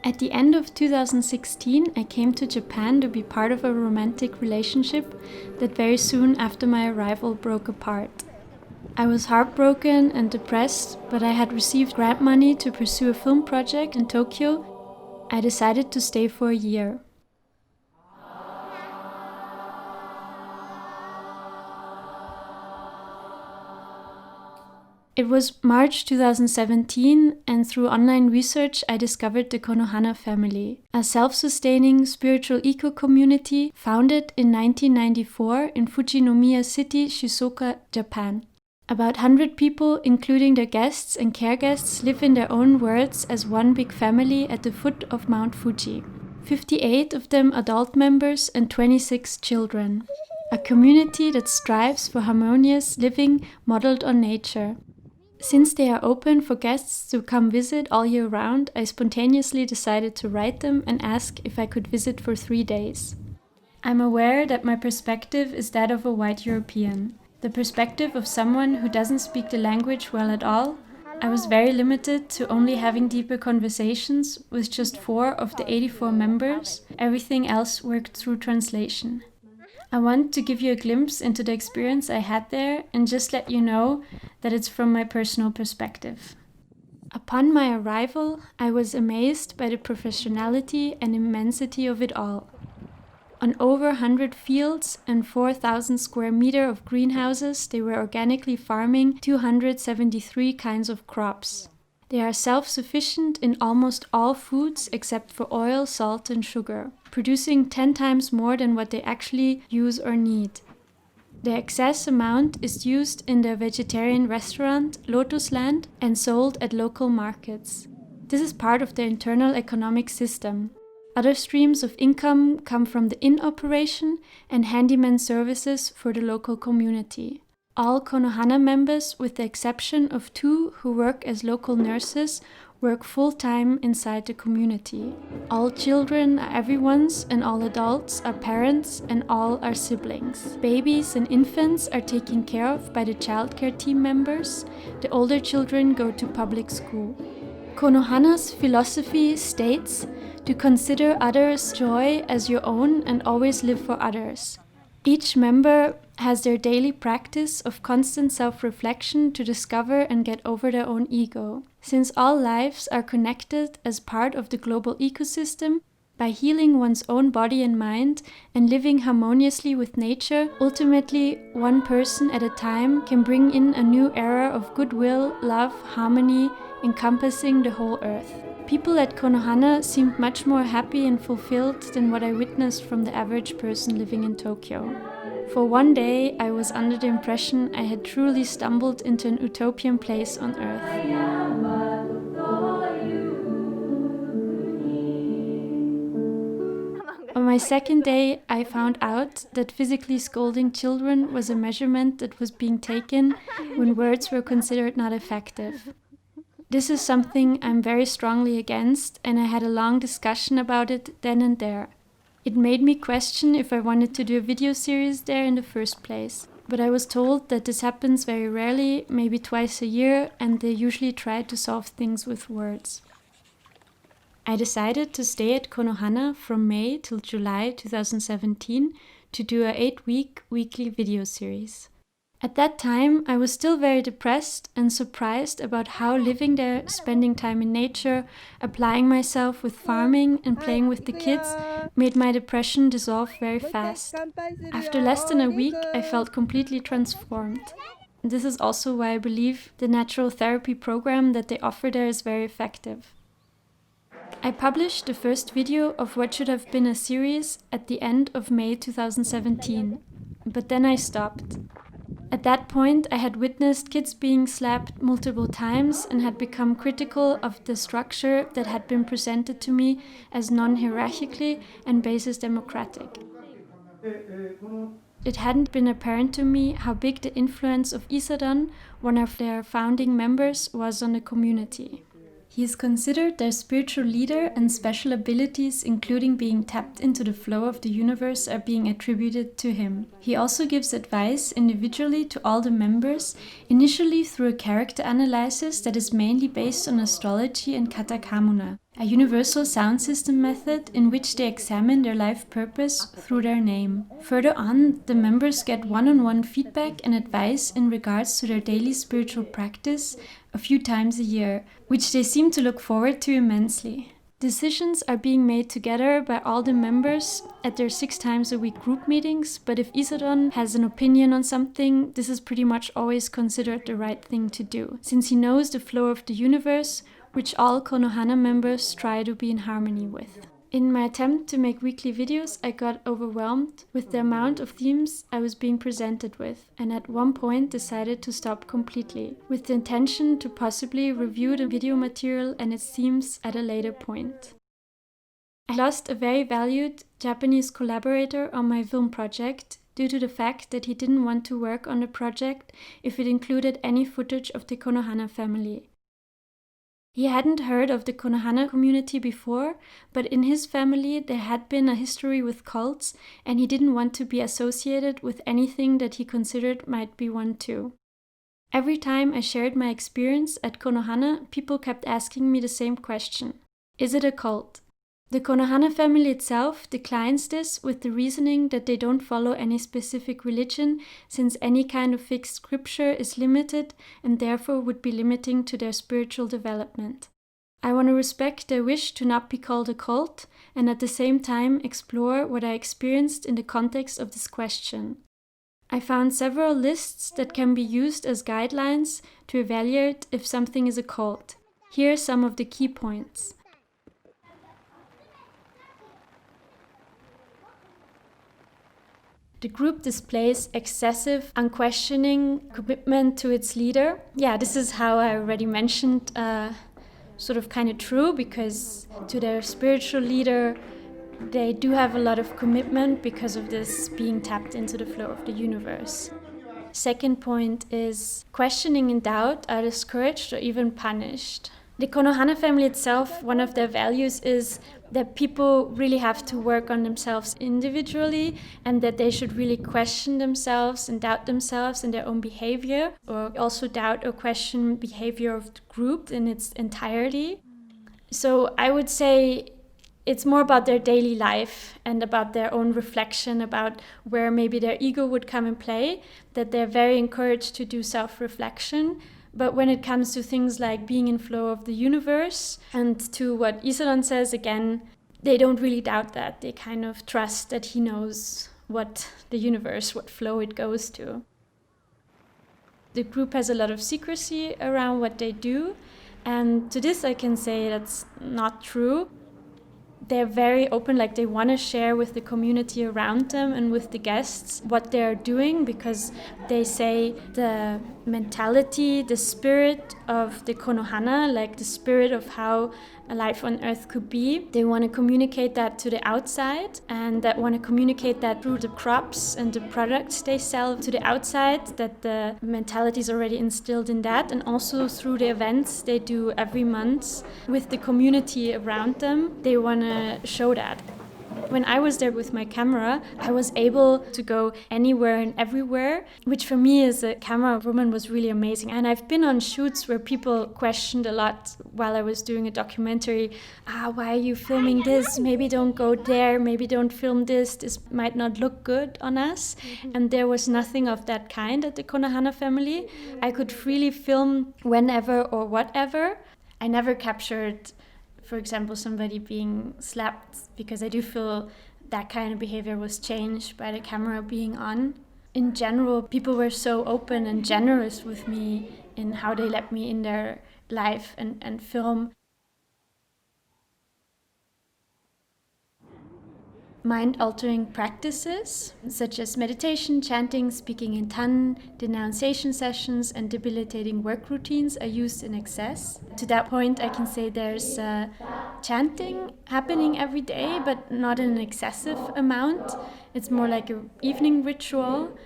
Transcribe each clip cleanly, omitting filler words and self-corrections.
At the end of 2016, I came to Japan to be part of a romantic relationship that very soon after my arrival broke apart. I was heartbroken and depressed, but I had received grant money to pursue a film project in Tokyo. I decided to stay for a year. It was March 2017, and through online research I discovered the Konohana family, a self-sustaining spiritual eco-community founded in 1994 in Fujinomiya City, Shizuoka, Japan. About 100 people, including their guests and care guests, live in their own words as one big family at the foot of Mount Fuji. 58 of them adult members and 26 children. A community that strives for harmonious living modeled on nature. Since they are open for guests to come visit all year round, I spontaneously decided to write them and ask if I could visit for 3 days. I'm aware that my perspective is that of a white European, the perspective of someone who doesn't speak the language well at all. I was very limited to only having deeper conversations with just 4 of the 84 members. Everything else worked through translation. I want to give you a glimpse into the experience I had there and just let you know that it's from my personal perspective. Upon my arrival, I was amazed by the professionality and immensity of it all. On over 100 fields and 4,000 square meters of greenhouses, they were organically farming 273 kinds of crops. They are self-sufficient in almost all foods except for oil, salt and sugar, producing 10 times more than what they actually use or need. The excess amount is used in their vegetarian restaurant, Lotus Land, and sold at local markets. This is part of their internal economic system. Other streams of income come from the inn operation and handyman services for the local community. All Konohana members, with the exception of 2 who work as local nurses, work full-time inside the community. All children are everyone's, and all adults are parents, and all are siblings. Babies and infants are taken care of by the childcare team members. The older children go to public school. Konohana's philosophy states to consider others' joy as your own and always live for others. Each member has their daily practice of constant self-reflection to discover and get over their own ego. Since all lives are connected as part of the global ecosystem, by healing one's own body and mind and living harmoniously with nature, ultimately one person at a time can bring in a new era of goodwill, love, harmony, encompassing the whole earth. People at Konohana seemed much more happy and fulfilled than what I witnessed from the average person living in Tokyo. For one day, I was under the impression I had truly stumbled into an utopian place on earth. On my second day, I found out that physically scolding children was a measurement that was being taken when words were considered not effective. This is something I'm very strongly against, and I had a long discussion about it then and there. It made me question if I wanted to do a video series there in the first place. But I was told that this happens very rarely, maybe twice a year, and they usually try to solve things with words. I decided to stay at Konohana from May till July 2017 to do a 8-week weekly video series. At that time, I was still very depressed and surprised about how living there, spending time in nature, applying myself with farming and playing with the kids made my depression dissolve very fast. After less than a week, I felt completely transformed. This is also why I believe the natural therapy program that they offer there is very effective. I published the first video of what should have been a series at the end of May 2017, but then I stopped. At that point, I had witnessed kids being slapped multiple times and had become critical of the structure that had been presented to me as non-hierarchically and basis democratic. It hadn't been apparent to me how big the influence of Isadan, one of their founding members, was on the community. He is considered their spiritual leader, and special abilities, including being tapped into the flow of the universe, are being attributed to him. He also gives advice individually to all the members, initially through a character analysis that is mainly based on astrology and katakamuna, a universal sound system method in which they examine their life purpose through their name. Further on, the members get one-on-one feedback and advice in regards to their daily spiritual practice a few times a year, which they seem to look forward to immensely. Decisions are being made together by all the members at their 6 times a week group meetings, but if Isadon has an opinion on something, this is pretty much always considered the right thing to do, since he knows the flow of the universe, which all Konohana members try to be in harmony with. In my attempt to make weekly videos, I got overwhelmed with the amount of themes I was being presented with, and at one point decided to stop completely, with the intention to possibly review the video material and its themes at a later point. I lost a very valued Japanese collaborator on my film project due to the fact that he didn't want to work on the project if it included any footage of the Konohana family. He hadn't heard of the Konohana community before, but in his family there had been a history with cults, and he didn't want to be associated with anything that he considered might be one too. Every time I shared my experience at Konohana, people kept asking me the same question: is it a cult? The Konohana family itself declines this with the reasoning that they don't follow any specific religion, since any kind of fixed scripture is limited and therefore would be limiting to their spiritual development. I want to respect their wish to not be called a cult, and at the same time explore what I experienced in the context of this question. I found several lists that can be used as guidelines to evaluate if something is a cult. Here are some of the key points. The group displays excessive, unquestioning commitment to its leader. Yeah, this is how I already mentioned, sort of kind of true, because to their spiritual leader, they do have a lot of commitment because of this being tapped into the flow of the universe. Second point is questioning and doubt are discouraged or even punished. The Konohana family itself, one of their values is that people really have to work on themselves individually, and that they should really question themselves and doubt themselves and their own behavior, or also doubt or question behavior of the group in its entirety. So I would say it's more about their daily life and about their own reflection about where maybe their ego would come in play, that they're very encouraged to do self-reflection. But when it comes to things like being in flow of the universe, and to what Isadon says again, they don't really doubt that. They kind of trust that he knows what the universe, what flow it goes to. The group has a lot of secrecy around what they do, and to this I can say that's not true. They're very open, like they want to share with the community around them and with the guests what they're doing, because they say the mentality, the spirit of the Konohana, like the spirit of how a life on earth could be, they want to communicate that to the outside, and that want to communicate that through the crops and the products they sell to the outside, that the mentality is already instilled in that, and also through the events they do every month with the community around them, they want to show that. When I was there with my camera, I was able to go anywhere and everywhere, which for me as a camera woman was really amazing. And I've been on shoots where people questioned a lot while I was doing a documentary. Why are you filming this? Maybe don't go there. Maybe don't film this. This might not look good on us. And there was nothing of that kind at the Konohana family. I could freely film whenever or whatever. I never captured, for example, somebody being slapped, because I do feel that kind of behavior was changed by the camera being on. In general, people were so open and generous with me in how they let me in their life and film. Mind-altering practices, such as meditation, chanting, speaking in tongue, denunciation sessions, and debilitating work routines are used in excess. To that point, I can say there's chanting happening every day, but not in an excessive amount. It's more like an evening ritual.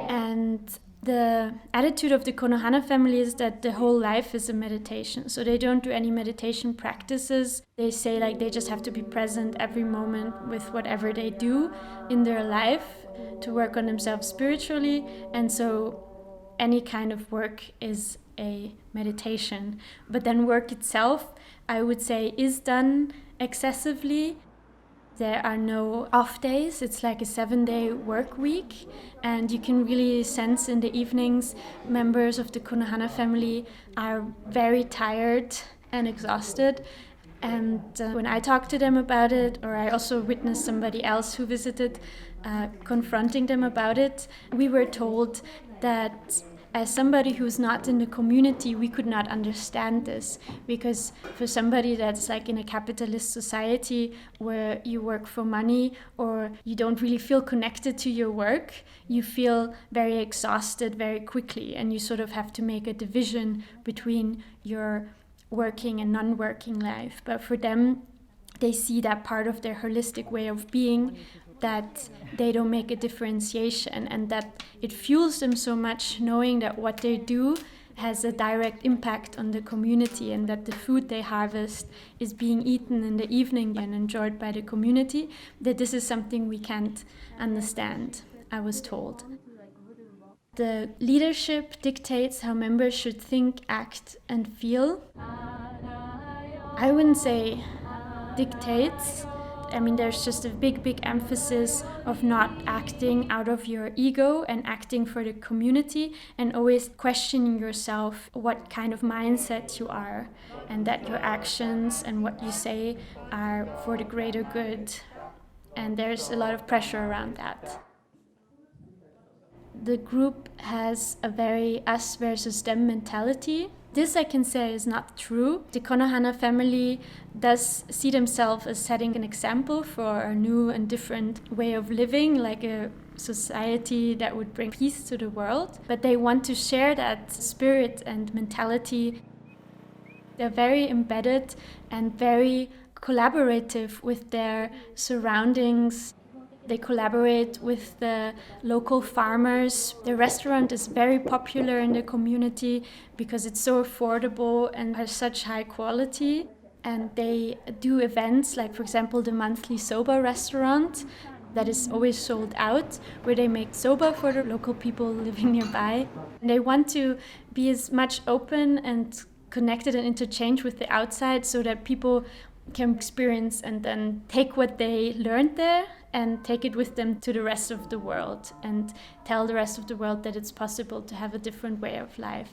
And The attitude of the Konohana family is that the whole life is a meditation. So they don't do any meditation practices. They say like they just have to be present every moment with whatever they do in their life to work on themselves spiritually. And so any kind of work is a meditation. But then work itself, I would say, is done excessively. There are no off days. It's like a 7-day work week. And you can really sense in the evenings, members of the Konohana family are very tired and exhausted. And when I talked to them about it, or I also witnessed somebody else who visited confronting them about it, we were told that as somebody who's not in the community, we could not understand this, because for somebody that's like in a capitalist society where you work for money or you don't really feel connected to your work, you feel very exhausted very quickly, and you sort of have to make a division between your working and non-working life. But for them, they see that part of their holistic way of being, that they don't make a differentiation, and that it fuels them so much knowing that what they do has a direct impact on the community, and that the food they harvest is being eaten in the evening and enjoyed by the community, that this is something we can't understand, I was told. The leadership dictates how members should think, act, and feel. I wouldn't say dictates. I mean, there's just a big emphasis of not acting out of your ego and acting for the community, and always questioning yourself what kind of mindset you are, and that your actions and what you say are for the greater good. And there's a lot of pressure around that. The group has a very us versus them mentality. This, I can say, is not true. The Konohana family does see themselves as setting an example for a new and different way of living, like a society that would bring peace to the world. But they want to share that spirit and mentality. They're very embedded and very collaborative with their surroundings. They collaborate with the local farmers. The restaurant is very popular in the community because it's so affordable and has such high quality. And they do events like, for example, the monthly soba restaurant that is always sold out, where they make soba for the local people living nearby. And they want to be as much open and connected and interchange with the outside, so that people can experience and then take what they learned there and take it with them to the rest of the world, and tell the rest of the world that it's possible to have a different way of life.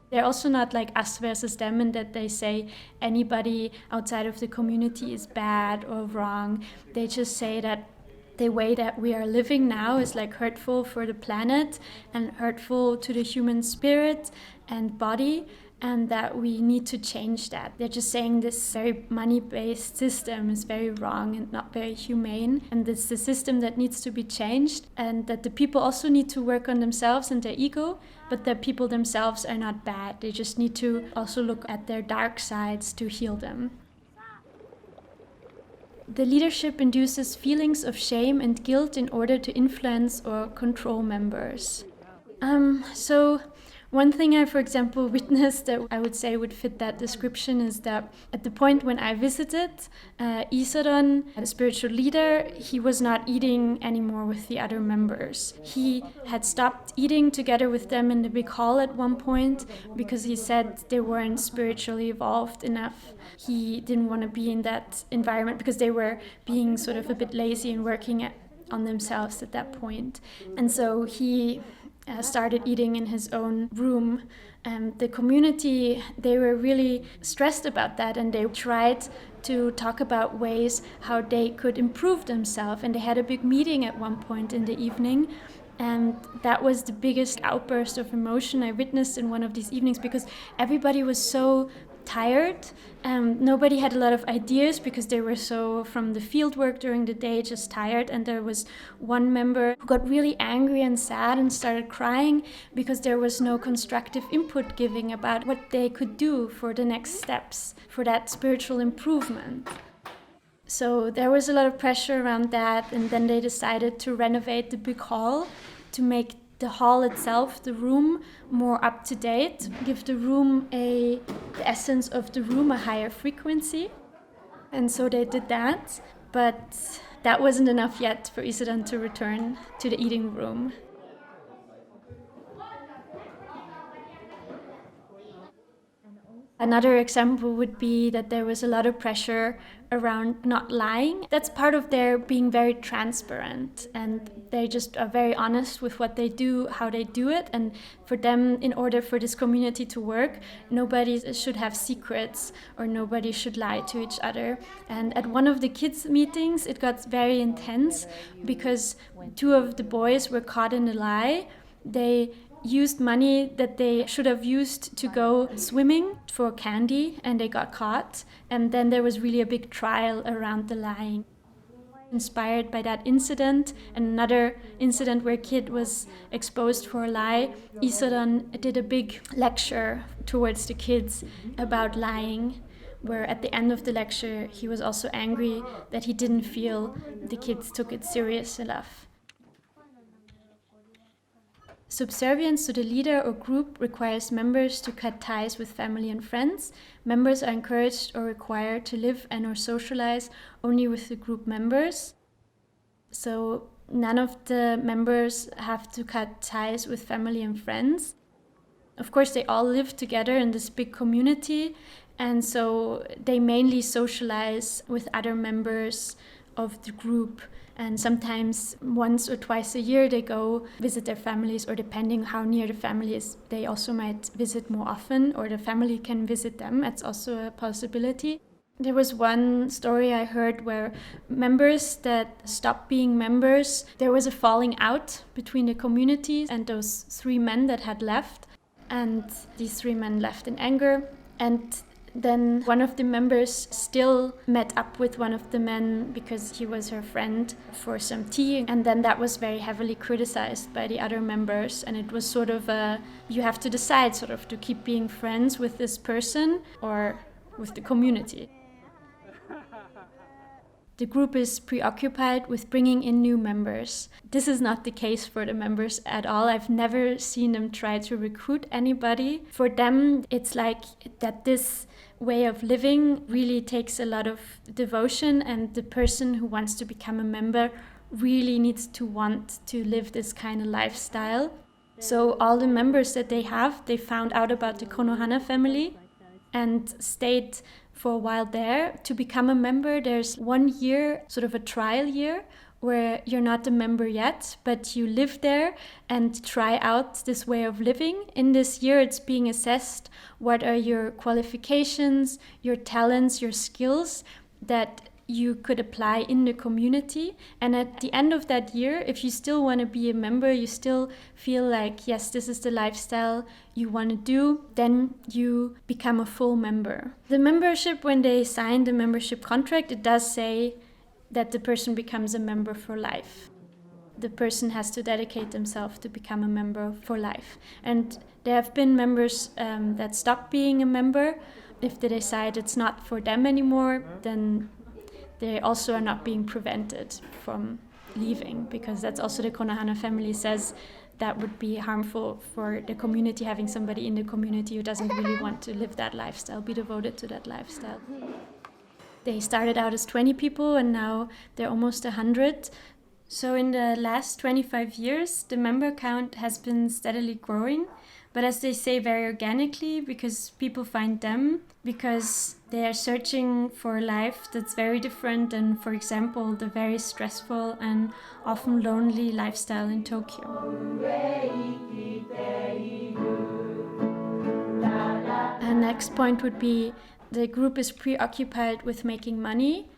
They're also not like us versus them, in that they say anybody outside of the community is bad or wrong. They just say that the way that we are living now is like hurtful for the planet and hurtful to the human spirit and body, and that we need to change that. They're just saying this very money-based system is very wrong and not very humane, and it's the system that needs to be changed, and that the people also need to work on themselves and their ego, but that people themselves are not bad. They just need to also look at their dark sides to heal them. The leadership induces feelings of shame and guilt in order to influence or control members. So one thing I, for example, witnessed that I would say would fit that description is that at the point when I visited, Isaron, the spiritual leader, he was not eating anymore with the other members. He had stopped eating together with them in the big hall at one point because he said they weren't spiritually evolved enough. He didn't want to be in that environment because they were being sort of a bit lazy and working on themselves at that point. And so he started eating in his own room. The community, they were really stressed about that, and they tried to talk about ways how they could improve themselves. And they had a big meeting at one point in the evening, and that was the biggest outburst of emotion I witnessed in one of these evenings, because everybody was so tired. Nobody had a lot of ideas because they were so from the field work during the day, just tired. And there was one member who got really angry and sad and started crying because there was no constructive input giving about what they could do for the next steps for that spiritual improvement. So there was a lot of pressure around that, and then they decided to renovate the big hall to make the hall itself, the room, more up to date, give the room the essence of the room, a higher frequency. And so they did that, but that wasn't enough yet for Isedan to return to the eating room. Another example would be that there was a lot of pressure around not lying. That's part of their being very transparent, and they just are very honest with what they do, how they do it. And for them, in order for this community to work, nobody should have secrets or nobody should lie to each other. And at one of the kids' meetings, it got very intense because two of the boys were caught in a lie. They used money that they should have used to go swimming for candy, and they got caught. And then there was really a big trial around the lying. Inspired by that incident, another incident where a kid was exposed for a lie, Isedan did a big lecture towards the kids about lying, where at the end of the lecture he was also angry that he didn't feel the kids took it serious enough. Subservience to the leader or group requires members to cut ties with family and friends. Members are encouraged or required to live and or socialize only with the group members. So none of the members have to cut ties with family and friends. Of course, they all live together in this big community, and so they mainly socialize with other members of the group. And sometimes once or twice a year they go visit their families, or depending how near the family is, they also might visit more often, or the family can visit them. That's also a possibility. There was one story I heard where members that stopped being members, there was a falling out between the communities and those three men that had left. And these three men left in anger. And then one of the members still met up with one of the men because he was her friend for some tea. And then that was very heavily criticized by the other members. And it was sort of you have to decide sort of to keep being friends with this person or with the community. The group is preoccupied with bringing in new members. This is not the case for the members at all. I've never seen them try to recruit anybody. For them, it's like that this way of living really takes a lot of devotion, and the person who wants to become a member really needs to want to live this kind of lifestyle. So all the members that they have, they found out about the Konohana family and stayed for a while there. To become a member, there's 1 year, sort of a trial year, where you're not a member yet, but you live there and try out this way of living. In this year, it's being assessed what are your qualifications, your talents, your skills that you could apply in the community. And at the end of that year, if you still want to be a member, you still feel like, yes, this is the lifestyle you want to do, then you become a full member. The membership, when they sign the membership contract, it does say that the person becomes a member for life. The person has to dedicate themselves to become a member for life. And there have been members that stop being a member. If they decide it's not for them anymore, then they also are not being prevented from leaving, because that's also the Konohana family says that would be harmful for the community, having somebody in the community who doesn't really want to live that lifestyle, be devoted to that lifestyle. They started out as 20 people and now they're almost 100. So in the last 25 years, the member count has been steadily growing. But as they say, very organically, because people find them, because they are searching for a life that's very different than, for example, the very stressful and often lonely lifestyle in Tokyo. And next point would be the group is preoccupied with making money.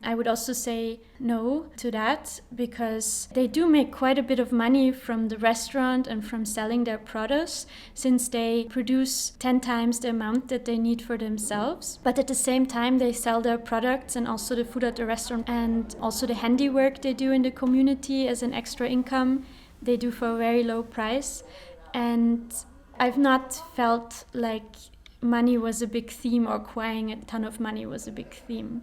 I would also say no to that, because they do make quite a bit of money from the restaurant and from selling their products, since they produce 10 times the amount that they need for themselves. But at the same time, they sell their products and also the food at the restaurant and also the handiwork they do in the community as an extra income. They do for a very low price. And I've not felt like money was a big theme, or acquiring a ton of money was a big theme.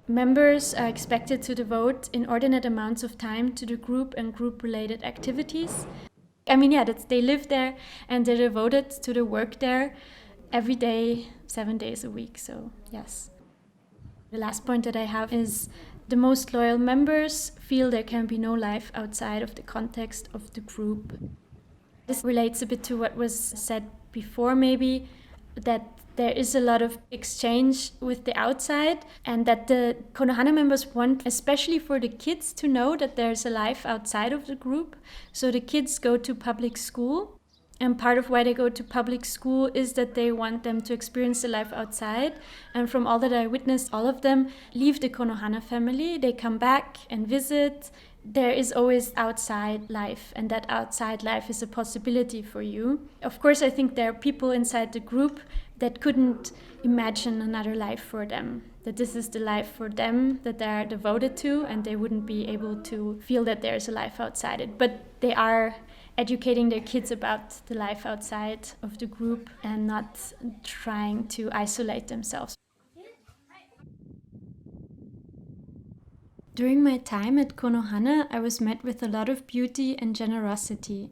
Members are expected to devote inordinate amounts of time to the group and group-related activities. They live there and they're devoted to the work there every day, 7 days a week, so yes. The last point that I have is the most loyal members feel there can be no life outside of the context of the group. This relates a bit to what was said before, maybe, that there is a lot of exchange with the outside, and that the Konohana members want, especially for the kids, to know that there's a life outside of the group. So the kids go to public school, and part of why they go to public school is that they want them to experience the life outside. And from all that I witnessed, all of them leave the Konohana family. They come back and visit. There is always outside life, and that outside life is a possibility for you. Of course, I think there are people inside the group that couldn't imagine another life for them, that this is the life for them that they are devoted to, and they wouldn't be able to feel that there's a life outside it. But they are educating their kids about the life outside of the group and not trying to isolate themselves. During my time at Konohana, I was met with a lot of beauty and generosity.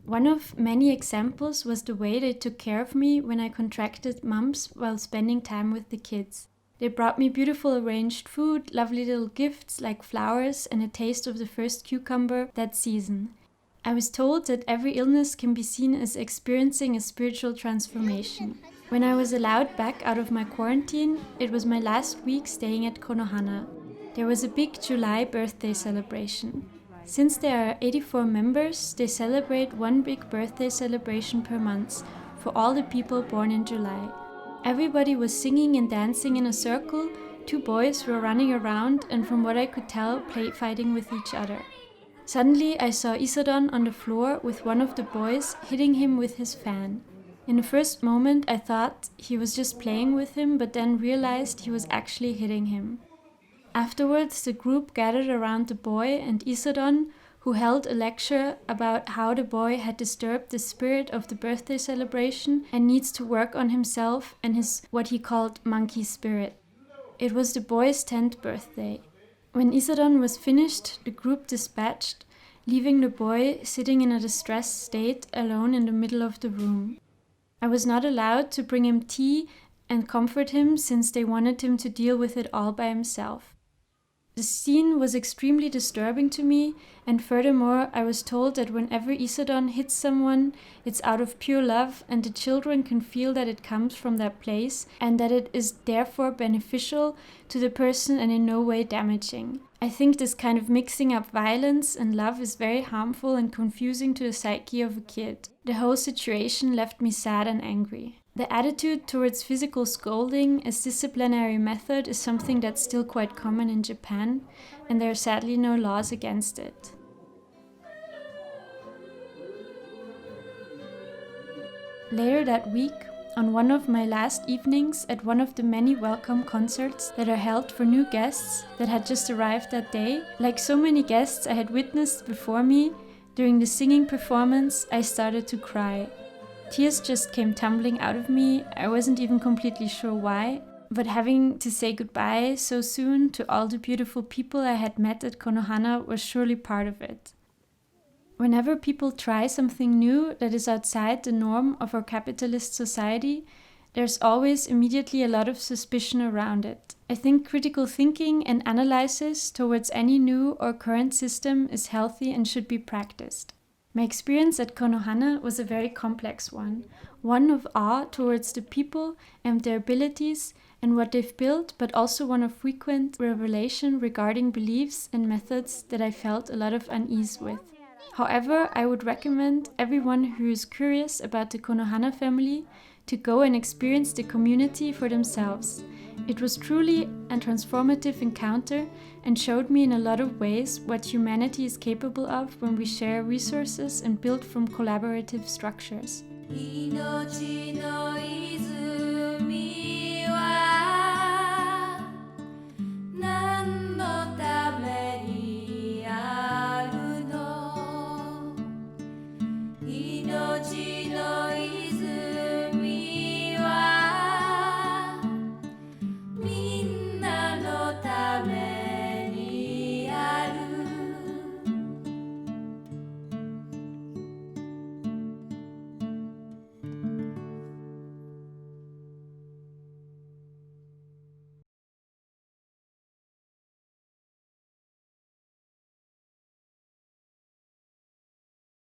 One of many examples was the way they took care of me when I contracted mumps while spending time with the kids. They brought me beautiful arranged food, lovely little gifts like flowers, and a taste of the first cucumber that season. I was told that every illness can be seen as experiencing a spiritual transformation. When I was allowed back out of my quarantine, it was my last week staying at Konohana. There was a big July birthday celebration. Since there are 84 members, they celebrate one big birthday celebration per month for all the people born in July. Everybody was singing and dancing in a circle, 2 boys were running around and, from what I could tell, play fighting with each other. Suddenly I saw Isadon on the floor with one of the boys hitting him with his fan. In the first moment I thought he was just playing with him, but then realized he was actually hitting him. Afterwards, the group gathered around the boy and Isadon, who held a lecture about how the boy had disturbed the spirit of the birthday celebration and needs to work on himself and his what he called monkey spirit. It was the boy's 10th birthday. When Isadon was finished, the group dispatched, leaving the boy sitting in a distressed state alone in the middle of the room. I was not allowed to bring him tea and comfort him since they wanted him to deal with it all by himself. The scene was extremely disturbing to me, and furthermore, I was told that whenever Isadon hits someone, it's out of pure love, and the children can feel that it comes from that place, and that it is therefore beneficial to the person and in no way damaging. I think this kind of mixing up violence and love is very harmful and confusing to the psyche of a kid. The whole situation left me sad and angry. The attitude towards physical scolding as disciplinary method is something that's still quite common in Japan, and there are sadly no laws against it. Later that week, on one of my last evenings at one of the many welcome concerts that are held for new guests that had just arrived that day, like so many guests I had witnessed before me, during the singing performance, I started to cry. Tears just came tumbling out of me. I wasn't even completely sure why, but having to say goodbye so soon to all the beautiful people I had met at Konohana was surely part of it. Whenever people try something new that is outside the norm of our capitalist society, there's always immediately a lot of suspicion around it. I think critical thinking and analysis towards any new or current system is healthy and should be practiced. My experience at Konohana was a very complex one of awe towards the people and their abilities and what they've built, but also one of frequent revelation regarding beliefs and methods that I felt a lot of unease with. However, I would recommend everyone who is curious about the Konohana family to go and experience the community for themselves. It was truly a transformative encounter and showed me in a lot of ways what humanity is capable of when we share resources and build from collaborative structures.